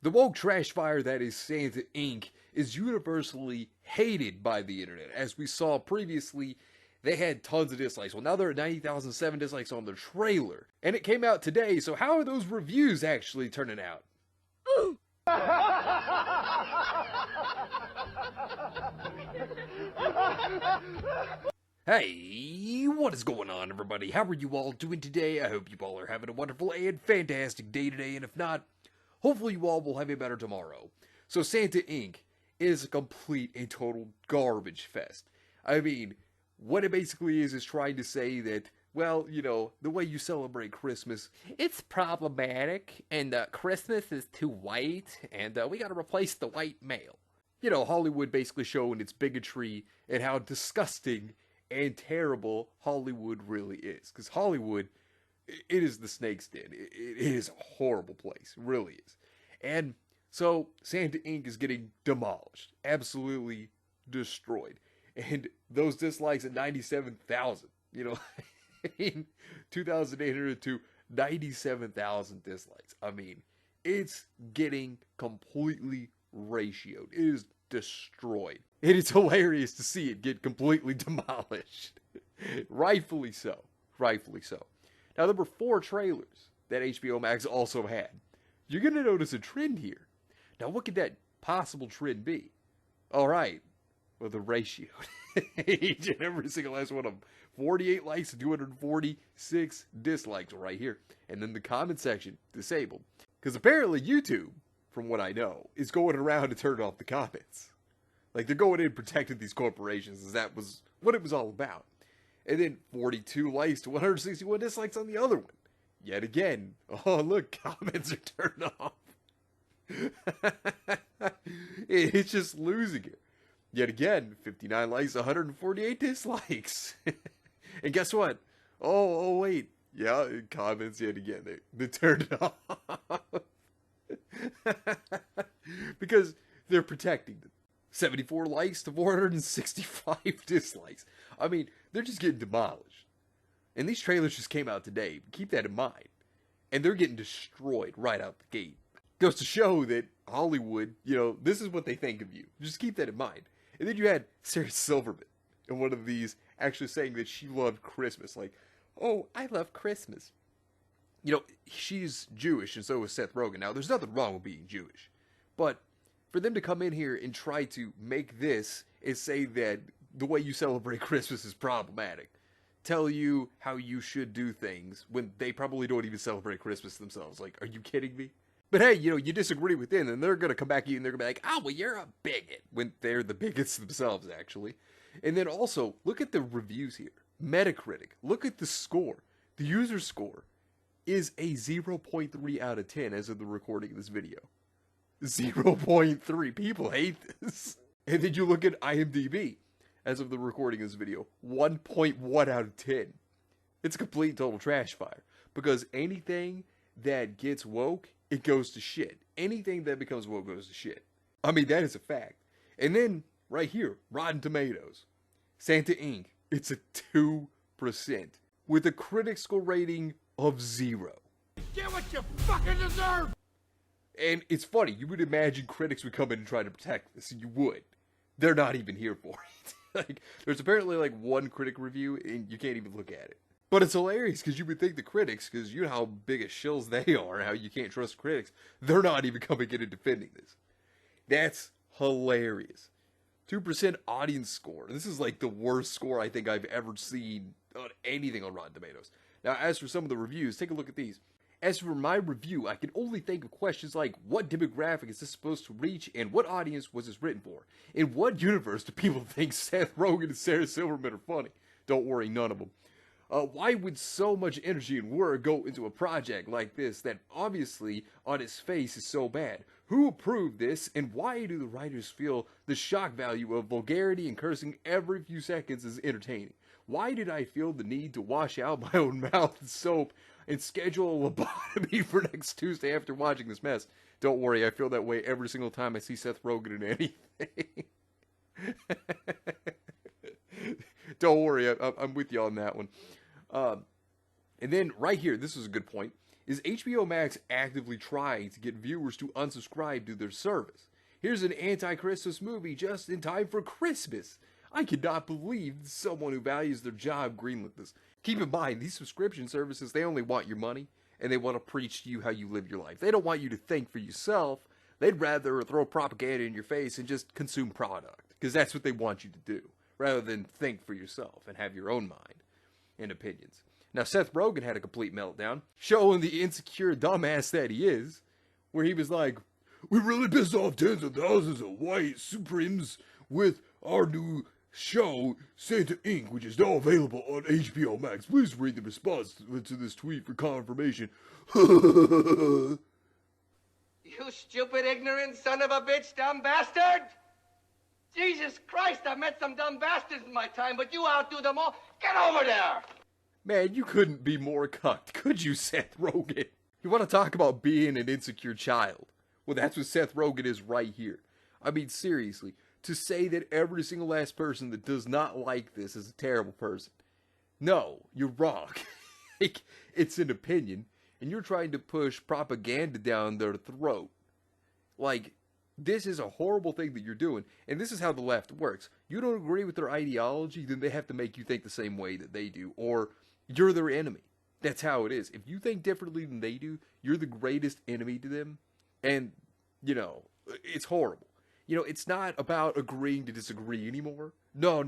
The woke trash fire that is Santa Inc. is universally hated by the internet. As we saw previously, they had tons of dislikes. Well, now there are 90,007 dislikes on the trailer. And it came out today, so how are those reviews actually turning out? Hey, what is going on, everybody? How are you all doing today? I hope you all are having a wonderful and fantastic day today, and if not, hopefully you all will have a better tomorrow. So Santa Inc. is a complete and total garbage fest. I mean, what it basically is trying to say that, well, you know, the way you celebrate Christmas, it's problematic, and Christmas is too white, and we gotta replace the white male. You know, Hollywood basically showing its bigotry and how disgusting and terrible Hollywood really is. Because Hollywood, it is the snake's den. It is a horrible place. It really is. And so Santa Inc. is getting demolished. Absolutely destroyed. And those dislikes at 97,000. You know, I mean, 2,800 to 97,000 dislikes. I mean, it's getting completely ratioed. It is destroyed. It is hilarious to see it get completely demolished. Rightfully so. Rightfully so. Now, there were 4 trailers that HBOMax also had. You're going to notice a trend here. Now, what could that possible trend be? All right. Well, the ratio. Each and every single last one of them. 48 likes and 246 dislikes right here. And then the comment section, disabled. Because apparently YouTube, from what I know, is going around to turn off the comments. Like, they're going in and protecting these corporations, as that was what it was all about. And then 42 likes to 161 dislikes on the other one. Yet again, oh look, comments are turned off. It's just losing it. Yet again, 59 likes, 148 dislikes. And guess what? Oh wait. Yeah, comments yet again. They turned it off. Because they're protecting them. 74 likes to 465 dislikes. I mean, they're just getting demolished. And these trailers just came out today. Keep that in mind. And they're getting destroyed right out the gate. Goes to show that Hollywood, you know, this is what they think of you. Just keep that in mind. And then you had Sarah Silverman in one of these actually saying that she loved Christmas. Like, oh, I love Christmas. You know, she's Jewish, and so is Seth Rogan. Now, there's nothing wrong with being Jewish. But for them to come in here and try to make this and say that the way you celebrate Christmas is problematic, tell you how you should do things when they probably don't even celebrate Christmas themselves. Like, are you kidding me? But hey, you know, you disagree with them, and they're going to come back at you and they're going to be like, oh, well, you're a bigot. When they're the bigots themselves, actually. And then also, look at the reviews here. Metacritic. Look at the score. The user score is a 0.3 out of 10 as of the recording of this video. 0.3. People hate this. And then you look at IMDb as of the recording of this video. 1.1 out of 10. It's a complete total trash fire. Because anything that gets woke, it goes to shit. Anything that becomes woke goes to shit. I mean, that is a fact. And then, right here, Rotten Tomatoes. Santa Inc. It's a 2%. With a critics score rating of 0. Get what you fucking deserve! And it's funny, you would imagine critics would come in and try to protect this, and you would. They're not even here for it. Like, there's apparently like one critic review, and you can't even look at it. But it's hilarious, because you would think the critics, because you know how big of shills they are, and how you can't trust critics, they're not even coming in and defending this. That's hilarious. 2% audience score. This is like the worst score I think I've ever seen on anything on Rotten Tomatoes. Now, as for some of the reviews, take a look at these. As for my review, I can only think of questions like, what demographic is this supposed to reach, and what audience was this written for? In what universe do people think Seth Rogan and Sarah Silverman are funny? Don't worry, none of them. Why would so much energy and work go into a project like this that obviously on its face is so bad? Who approved this, and why do the writers feel the shock value of vulgarity and cursing every few seconds is entertaining? Why did I feel the need to wash out my own mouth with soap and schedule a lobotomy for next Tuesday after watching this mess? Don't worry, I feel that way every single time I see Seth Rogan in anything. Don't worry, I'm with you on that one. And then right here, this is a good point. is HBO Max actively trying to get viewers to unsubscribe to their service. Here's an anti-Christmas movie just in time for Christmas. I cannot believe someone who values their job greenlit this. Keep in mind, these subscription services, they only want your money, and they want to preach to you how you live your life. They don't want you to think for yourself. They'd rather throw propaganda in your face and just consume product, because that's what they want you to do, rather than think for yourself and have your own mind and opinions. Now, Seth Rogan had a complete meltdown, showing the insecure dumbass that he is, where he was like, "We really pissed off tens of thousands of white supremes with our new show, Santa Inc., which is now available on HBOMax. Please read the response to this tweet for confirmation." You stupid, ignorant son of a bitch, dumb bastard! Jesus Christ, I've met some dumb bastards in my time, but you outdo them all. Get over there! Man, you couldn't be more cucked, could you, Seth Rogan? You want to talk about being an insecure child? Well, that's what Seth Rogan is right here. I mean, seriously, to say that every single last person that does not like this is a terrible person. No, you're wrong. It's an opinion, and you're trying to push propaganda down their throat. Like, this is a horrible thing that you're doing, and this is how the left works. You don't agree with their ideology, then they have to make you think the same way that they do, or you're their enemy. That's how it is. If you think differently than they do, you're the greatest enemy to them, and, you know, it's horrible. You know, it's not about agreeing to disagree anymore. No.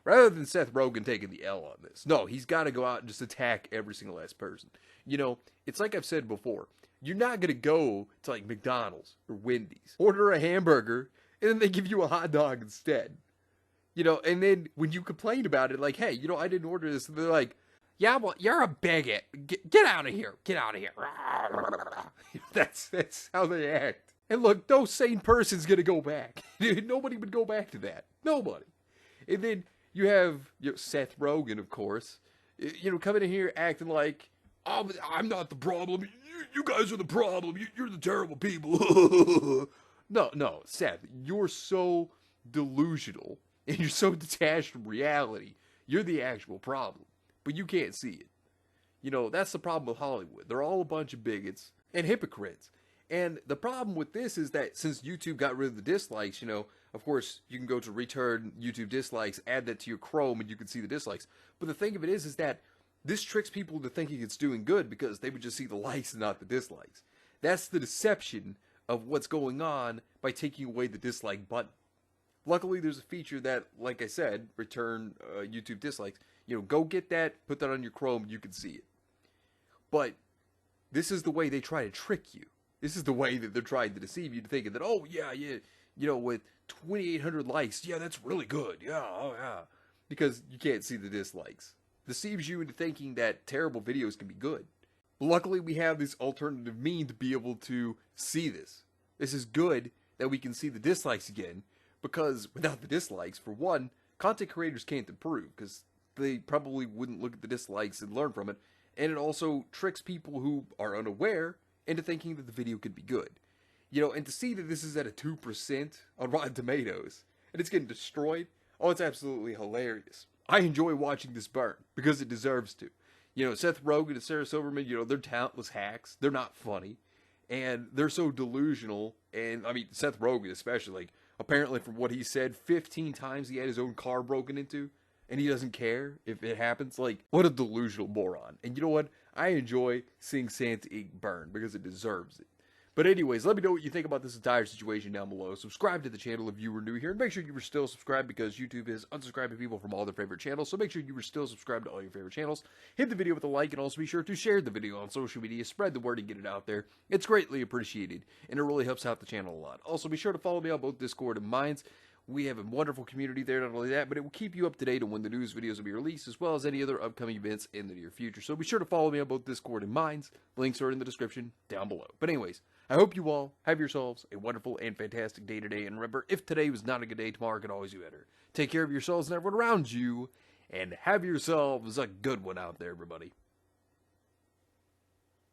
Rather than Seth Rogan taking the L on this, no, he's got to go out and just attack every single last person. You know, it's like I've said before. You're not going to go to, like, McDonald's or Wendy's, order a hamburger, and then they give you a hot dog instead. You know, and then when you complain about it, like, hey, you know, I didn't order this, and they're like, yeah, well, you're a bigot. Get out of here. Get out of here. That's how they act. And look, no sane person's going to go back. Nobody would go back to that. Nobody. And then you have Seth Rogan, of course, you know, coming in here acting like, "Oh, I'm not the problem. You guys are the problem. You're the terrible people." No, Seth, you're so delusional and you're so detached from reality. You're the actual problem, but you can't see it. You know, that's the problem with Hollywood. They're all a bunch of bigots and hypocrites. And the problem with this is that since YouTube got rid of the dislikes, you know, of course, you can go to return YouTube dislikes, add that to your Chrome, and you can see the dislikes. But the thing of it is that this tricks people into thinking it's doing good because they would just see the likes and not the dislikes. That's the deception of what's going on by taking away the dislike button. Luckily, there's a feature that, like I said, return YouTube dislikes. You know, go get that, put that on your Chrome, you can see it. But this is the way they try to trick you. This is the way that they're trying to deceive you to thinking that, oh, yeah, you know, with 2,800 likes, yeah, that's really good. Yeah, oh, yeah. Because you can't see the dislikes. Deceives you into thinking that terrible videos can be good. But luckily, we have this alternative mean to be able to see this. This is good that we can see the dislikes again, because without the dislikes, for one, content creators can't improve, because they probably wouldn't look at the dislikes and learn from it, and it also tricks people who are unaware into thinking that the video could be good. You know, and to see that this is at a 2% on Rotten Tomatoes, and it's getting destroyed, oh, it's absolutely hilarious. I enjoy watching this burn, because it deserves to. You know, Seth Rogen and Sarah Silverman, you know, they're talentless hacks. They're not funny. And they're so delusional. And, I mean, Seth Rogen especially, like, apparently from what he said, 15 times he had his own car broken into, and he doesn't care if it happens. Like, what a delusional moron. And you know what? I enjoy seeing Santa Inc. burn, because it deserves it. But anyways, let me know what you think about this entire situation down below. Subscribe to the channel if you were new here, and make sure you were still subscribed, because YouTube is unsubscribing people from all their favorite channels. So make sure you were still subscribed to all your favorite channels. Hit the video with a like, and also be sure to share the video on social media. Spread the word and get it out there. It's greatly appreciated, and it really helps out the channel a lot. Also, be sure to follow me on both Discord and Minds. We have a wonderful community there, not only that, but it will keep you up to date on when the news videos will be released, as well as any other upcoming events in the near future. So be sure to follow me on both Discord and Minds. Links are in the description down below. But anyways, I hope you all have yourselves a wonderful and fantastic day today. And remember, if today was not a good day, tomorrow can always be better. Take care of yourselves and everyone around you, and have yourselves a good one out there, everybody.